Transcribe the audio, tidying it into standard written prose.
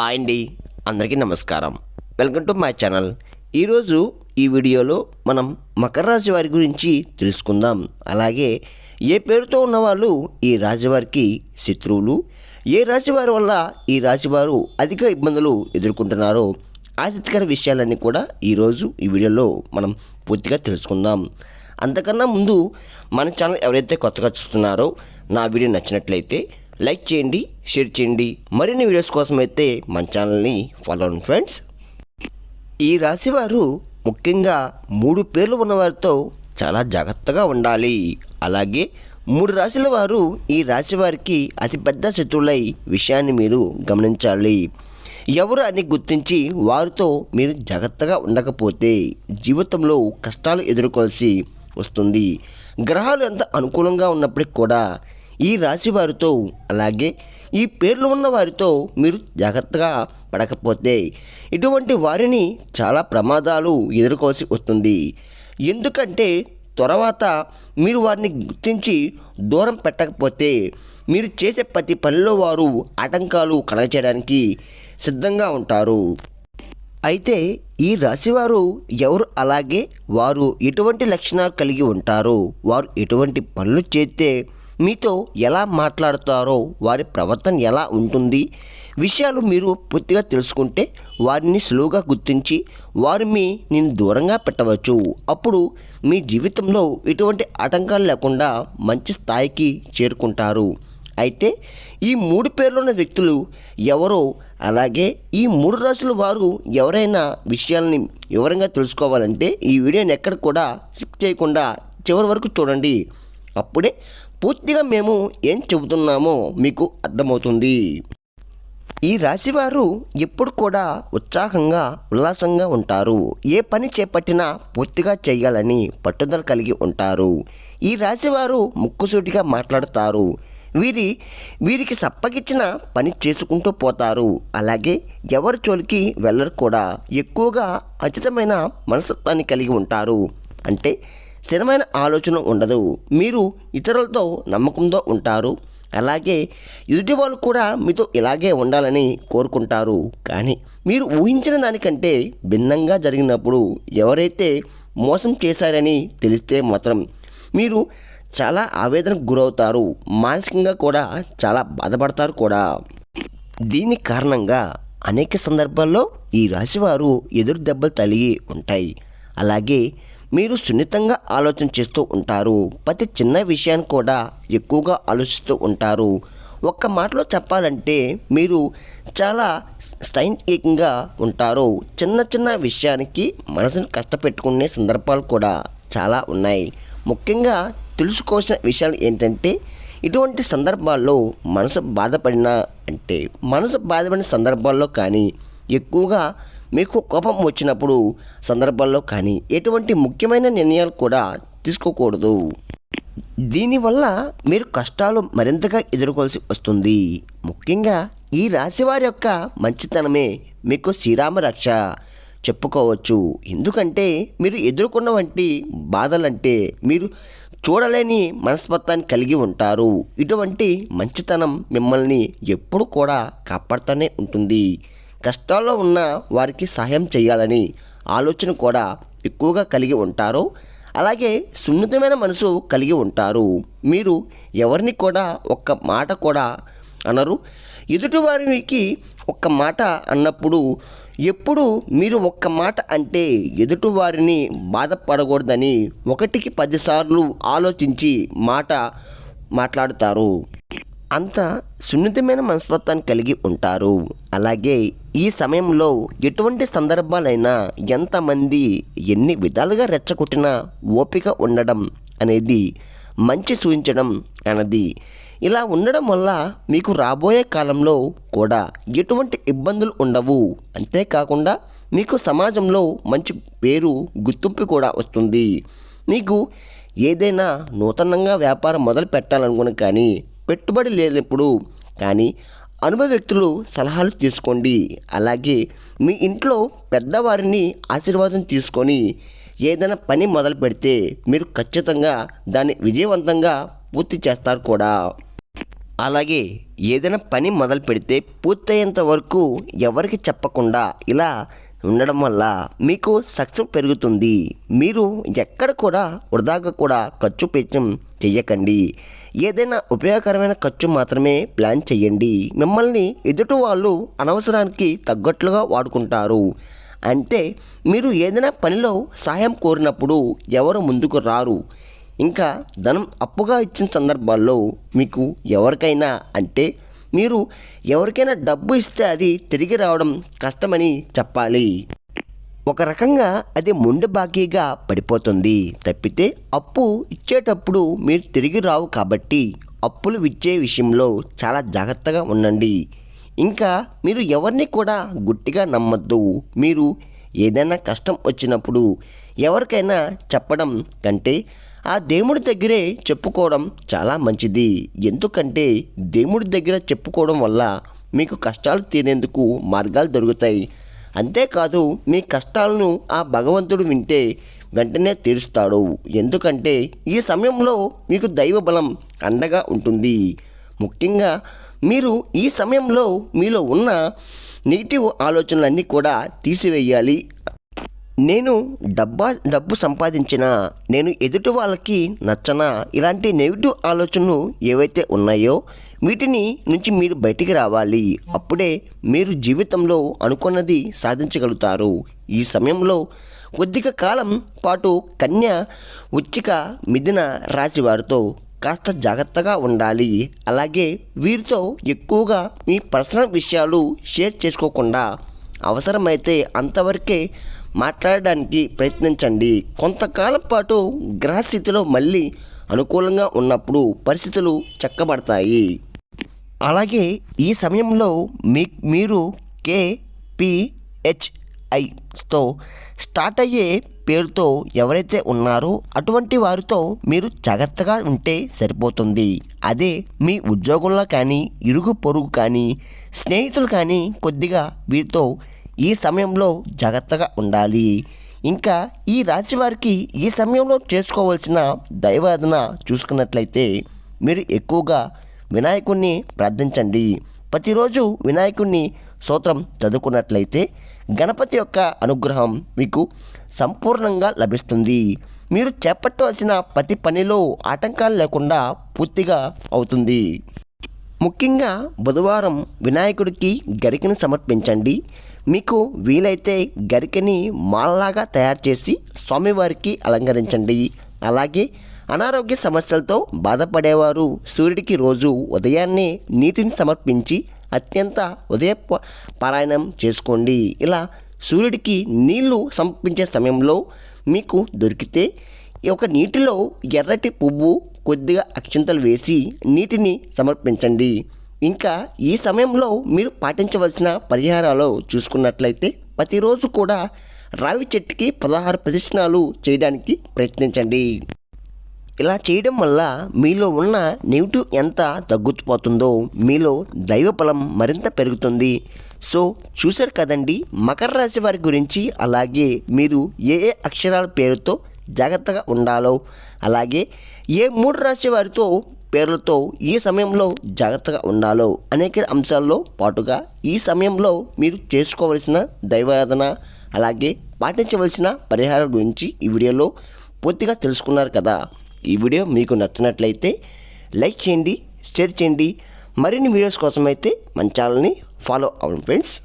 Hi అండి, అందరికీ నమస్కారం. Welcome to my channel. ఈరోజు ఈ వీడియోలో మనం మకర రాశి వారి గురించి తెలుసుకుందాం. అలాగే ఏ పేరుతో ఉన్నవాళ్ళు ఈ రాశివారికి శత్రువులు, ఏ రాశి వారి వల్ల ఈ రాశివారు అధిక ఇబ్బందులు ఎదుర్కొంటున్నారో ఆసక్తికర విషయాలన్నీ కూడా ఈరోజు ఈ వీడియోలో మనం పూర్తిగా తెలుసుకుందాం. అంతకన్నా ముందు మన ఛానల్ ఎవరైతే కొత్తగా చూస్తున్నారో నా వీడియో నచ్చినట్లయితే లైక్ చేయండి, షేర్ చేయండి. మరిన్ని వీడియోస్ కోసం అయితే మన ఛానల్ని ఫాలో అవ్వండి ఫ్రెండ్స్. ఈ రాశివారు ముఖ్యంగా 3 పేర్లు ఉన్నవారితో చాలా జాగ్రత్తగా ఉండాలి. అలాగే 3 రాశుల వారు ఈ రాశి వారికి అతిపెద్ద శత్రువులై విషయాన్ని మీరు గమనించాలి. ఎవరు అని గుర్తించి వారితో మీరు జాగ్రత్తగా ఉండకపోతే జీవితంలో కష్టాలు ఎదుర్కోవాల్సి వస్తుంది. గ్రహాలు ఎంత అనుకూలంగా ఉన్నప్పటికీ కూడా ఈ రాశి వారితో అలాగే ఈ పేర్లు ఉన్న వారితో మీరు జాగ్రత్తగా పడకపోతే ఇటువంటి వారిని చాలా ప్రమాదాలు ఎదుర్కోవాల్సి వస్తుంది. ఎందుకంటే తర్వాత మీరు వారిని గుర్తించి దూరం పెట్టకపోతే మీరు చేసే ప్రతి పనిలో వారు ఆటంకాలు కలగచేయడానికి సిద్ధంగా ఉంటారు. అయితే ఈ రాశివారు ఎవరు, అలాగే వారు ఎటువంటి లక్షణాలు కలిగి ఉంటారో, వారు ఎటువంటి పనులు చేస్తే మీతో ఎలా మాట్లాడతారో, వారి ప్రవర్తన ఎలా ఉంటుంది విషయాలు మీరు పూర్తిగా తెలుసుకుంటే వారిని సులువుగా గుర్తించి వారిని నేను దూరంగా పెట్టవచ్చు. అప్పుడు మీ జీవితంలో ఎటువంటి ఆటంకాలు లేకుండా మంచి స్థాయికి చేరుకుంటారు. అయితే ఈ 3 పేర్లున్న వ్యక్తులు ఎవరో, అలాగే ఈ 3 రాశుల వారు ఎవరైనా విషయాలని వివరంగా తెలుసుకోవాలంటే ఈ వీడియోని ఎక్కడ కూడా స్కిప్ చేయకుండా చివరి వరకు చూడండి. అప్పుడే పూర్తిగా మేము ఏం చెబుతున్నామో మీకు అర్థమవుతుంది. ఈ రాశివారు ఎప్పుడు కూడా ఉత్సాహంగా ఉల్లాసంగా ఉంటారు. ఏ పని చేపట్టినా పూర్తిగా చేయాలని పట్టుదల కలిగి ఉంటారు. ఈ రాశివారు ముక్కుసూటిగా మాట్లాడతారు. వీరికి సప్పగిచ్చిన పని చేసుకుంటూ పోతారు. అలాగే ఎవరి చోలికి వెళ్ళరు కూడా. ఎక్కువగా అచితమైన మనస్తత్వాన్ని కలిగి ఉంటారు. అంటే స్థిరమైన ఆలోచన ఉండదు. మీరు ఇతరులతో నమ్మకంతో ఉంటారు. అలాగే ఎదుటి వాళ్ళు కూడా మీతో ఇలాగే ఉండాలని కోరుకుంటారు. కానీ మీరు ఊహించిన దానికంటే భిన్నంగా జరిగినప్పుడు ఎవరైతే మోసం చేశారని తెలిస్తే మాత్రం మీరు చాలా ఆవేదనకు గురవుతారు. మానసికంగా కూడా చాలా బాధపడతారు కూడా. దీని కారణంగా అనేక సందర్భాల్లో ఈ రాశివారు ఎదురు దెబ్బలు తగిలి ఉంటాయి. అలాగే మీరు సున్నితంగా ఆలోచన చేస్తూ ఉంటారు. ప్రతి చిన్న విషయాన్ని కూడా ఎక్కువగా ఆలోచిస్తూ ఉంటారు. ఒక్క మాటలో చెప్పాలంటే మీరు చాలా స్టైన్గా ఉంటారు. చిన్న చిన్న విషయానికి మనసును కష్టపెట్టుకునే సందర్భాలు కూడా చాలా ఉన్నాయి. ముఖ్యంగా తెలుసుకోవాల్సిన విషయాలు ఏంటంటే ఇటువంటి సందర్భాల్లో మనసు బాధపడిన సందర్భాల్లో కానీ, ఎక్కువగా మీకు కోపం వచ్చినప్పుడు సందర్భాల్లో కానీ ఎటువంటి ముఖ్యమైన నిర్ణయాలు కూడా తీసుకోకూడదు. దీనివల్ల మీరు కష్టాలు మరింతగా ఎదుర్కోవాల్సి వస్తుంది. ముఖ్యంగా ఈ రాశివారి యొక్క మంచితనమే మీకు శ్రీరామ రక్ష చెప్పుకోవచ్చు. ఎందుకంటే మీరు ఎదుర్కొన్న వంటి బాధలంటే మీరు చూడలేని మనస్తత్వాన్ని కలిగి ఉంటారు. ఇటువంటి మంచితనం మిమ్మల్ని ఎప్పుడు కూడా కాపాడుతూనే ఉంటుంది. కష్టాల్లో ఉన్న వారికి సహాయం చేయాలని ఆలోచన కూడా ఎక్కువగా కలిగి ఉంటారు. అలాగే సున్నితమైన మనసు కలిగి ఉంటారు. మీరు ఎవరిని కూడా ఒక్క మాట కూడా అనరు. ఎదుటివారికి ఒక్క మాట అన్నప్పుడు ఎప్పుడు మీరు ఒక్క మాట అంటే ఎదుటివారిని బాధపడకూడదని 1కి 10 సార్లు ఆలోచించి మాట్లాడుతారు. అంత సున్నితమైన మనస్తత్వాన్ని కలిగి ఉంటారు. అలాగే ఈ సమయంలో ఎటువంటి సందర్భాలైనా ఎంతమంది ఎన్ని విధాలుగా రెచ్చగొట్టినా ఓపిక ఉండడం అనేది మంచి సూచించడం అన్నది. ఇలా ఉండడం వల్ల మీకు రాబోయే కాలంలో కూడా ఎటువంటి ఇబ్బందులు ఉండవు. అంతేకాకుండా మీకు సమాజంలో మంచి పేరు, గుర్తింపు కూడా వస్తుంది. మీకు ఏదైనా నూతనంగా వ్యాపారం మొదలు పెట్టాలనుకుని కానీ పెట్టుబడి లేనప్పుడు కానీ అనుభవ వ్యక్తులు సలహాలు తీసుకోండి. అలాగే మీ ఇంట్లో పెద్దవారిని ఆశీర్వాదం తీసుకొని ఏదైనా పని మొదలు పెడితే మీరు ఖచ్చితంగా దాన్ని విజయవంతంగా పూర్తి చేస్తారు కూడా. అలాగే ఏదైనా పని మొదలు పెడితే పూర్తయ్యేంత వరకు ఎవరికి చెప్పకుండా ఇలా ఉండడం వల్ల మీకు సక్సెస్ పెరుగుతుంది. మీరు ఎక్కడ కూడా వృధాగా కూడా ఖర్చు పెంచం చెయ్యకండి. ఏదైనా ఉపయోగకరమైన ఖర్చు మాత్రమే ప్లాన్ చేయండి. మిమ్మల్ని ఎదుటి వాళ్ళు అనవసరానికి తగ్గట్లుగా వాడుకుంటారు. అంటే మీరు ఏదైనా పనిలో సహాయం కోరినప్పుడు ఎవరు ముందుకు రారు. ఇంకా ధనం అప్పుగా ఇచ్చిన సందర్భాల్లో మీకు ఎవరికైనా అంటే మీరు ఎవరికైనా డబ్బు ఇస్తే అది తిరిగి రావడం కష్టమని చెప్పాలి. ఒక రకంగా అది మొండి బాకీగా పడిపోతుంది తప్పితే అప్పు ఇచ్చేటప్పుడు మీరు తిరిగి రావు. కాబట్టి అప్పులు ఇచ్చే విషయంలో చాలా జాగ్రత్తగా ఉండండి. ఇంకా మీరు ఎవరిని కూడా గుట్టిగా నమ్మద్దు. మీరు ఏదైనా కష్టం వచ్చినప్పుడు ఎవరికైనా చెప్పడం కంటే ఆ దేవుడి దగ్గరే చెప్పుకోవడం చాలా మంచిది. ఎందుకంటే దేవుడి దగ్గర చెప్పుకోవడం వల్ల మీకు కష్టాలు తీరేందుకు మార్గాలు దొరుకుతాయి. అంతేకాదు మీ కష్టాలను ఆ భగవంతుడు వింటే వెంటనే తీరుస్తాడు. ఎందుకంటే ఈ సమయంలో మీకు దైవ బలం అండగా ఉంటుంది. ముఖ్యంగా మీరు ఈ సమయంలో మీలో ఉన్న నెగిటివ్ ఆలోచనలన్నీ కూడా తీసివేయాలి. నేను డబ్బు సంపాదించినా నేను ఎదుటి వాళ్ళకి నచ్చనా, ఇలాంటి నెగిటివ్ ఆలోచనలు ఏవైతే ఉన్నాయో వీటిని నుంచి మీరు బయటికి రావాలి. అప్పుడే మీరు జీవితంలో అనుకున్నది సాధించగలుగుతారు. ఈ సమయంలో కొద్దిగా కాలం పాటు కన్య, వృశ్చిక, మిథున రాశి వారితో కాస్త జాగ్రత్తగా ఉండాలి. అలాగే వీరితో ఎక్కువగా మీ పర్సనల్ విషయాలు షేర్ చేసుకోకుండా అవసరమైతే అంతవరకే మాట్లాడడానికి ప్రయత్నించండి. కొంతకాలం పాటు గ్రహస్థితిలో మళ్ళీ అనుకూలంగా ఉన్నప్పుడు పరిస్థితులు చక్కబడతాయి. అలాగే ఈ సమయంలో మీరు KPHIతో స్టార్ట్ అయ్యే పేరుతో ఎవరైతే ఉన్నారో అటువంటి వారితో మీరు జాగ్రత్తగా ఉంటే సరిపోతుంది. అదే మీ ఉద్యోగంలో కానీ ఇరుగు పొరుగు కానీ స్నేహితులు కానీ కొద్దిగా వీరితో ఈ సమయంలో జాగ్రత్తగా ఉండాలి. ఇంకా ఈ రాశి వారికి ఈ సమయంలో చేసుకోవాల్సిన దైవారాధన చూసుకున్నట్లయితే మీరు ఎక్కువగా వినాయకుడిని ప్రార్థించండి. ప్రతిరోజు వినాయకుడిని స్తోత్రం చదువుకున్నట్లయితే గణపతి యొక్క అనుగ్రహం మీకు సంపూర్ణంగా లభిస్తుంది. మీరు చేపట్టవలసిన ప్రతి పనిలో ఆటంకాలు లేకుండా పూర్తిగా అవుతుంది. ముఖ్యంగా బుధవారం వినాయకుడికి గరికను సమర్పించండి. మీకు వీలైతే గరికని మాలలాగా తయారు చేసి స్వామివారికి అలంకరించండి. అలాగే అనారోగ్య సమస్యలతో బాధపడేవారు సూర్యుడికి రోజు ఉదయాన్నే నీటిని సమర్పించి అత్యంత ఉదయ పారాయణం చేసుకోండి. ఇలా సూర్యుడికి నీళ్లు సమర్పించే సమయంలో మీకు దొరికితే ఒక నీటిలో ఎర్రటి పువ్వు, కొద్దిగా అక్షింతలు వేసి నీటిని సమర్పించండి. ఇంకా ఈ సమయంలో మీరు పాటించవలసిన పరిహారాలు చూసుకున్నట్లయితే ప్రతిరోజు కూడా రావి చెట్టుకి 16 ప్రదక్షిణాలు చేయడానికి ప్రయత్నించండి. ఇలా చేయడం వల్ల మీలో ఉన్న నెగిటివ్ ఎంత తగ్గుతుపోతుందో మీలో దైవ బలం మరింత పెరుగుతుంది. సో చూశారు కదండి మకర రాశి వారి గురించి. అలాగే మీరు ఏ అక్షరాల పేరుతో జాగ్రత్తగా ఉండాలో, అలాగే ఏ 3 రాశి వారితో పేర్లతో ఈ సమయంలో జాగ్రత్తగా ఉండాలో అనేక అంశాల్లో పాటుగా ఈ సమయంలో మీరు చేసుకోవలసిన దైవారాధన అలాగే పాటించవలసిన పరిహారాల గురించి ఈ వీడియోలో పూర్తిగా తెలుసుకున్నారు కదా. ఈ వీడియో మీకు నచ్చినట్లయితే లైక్ చేయండి, షేర్ చేయండి. మరిన్ని వీడియోస్ కోసం అయితే మన ఛానల్ని ఫాలో అవ్వండి ఫ్రెండ్స్.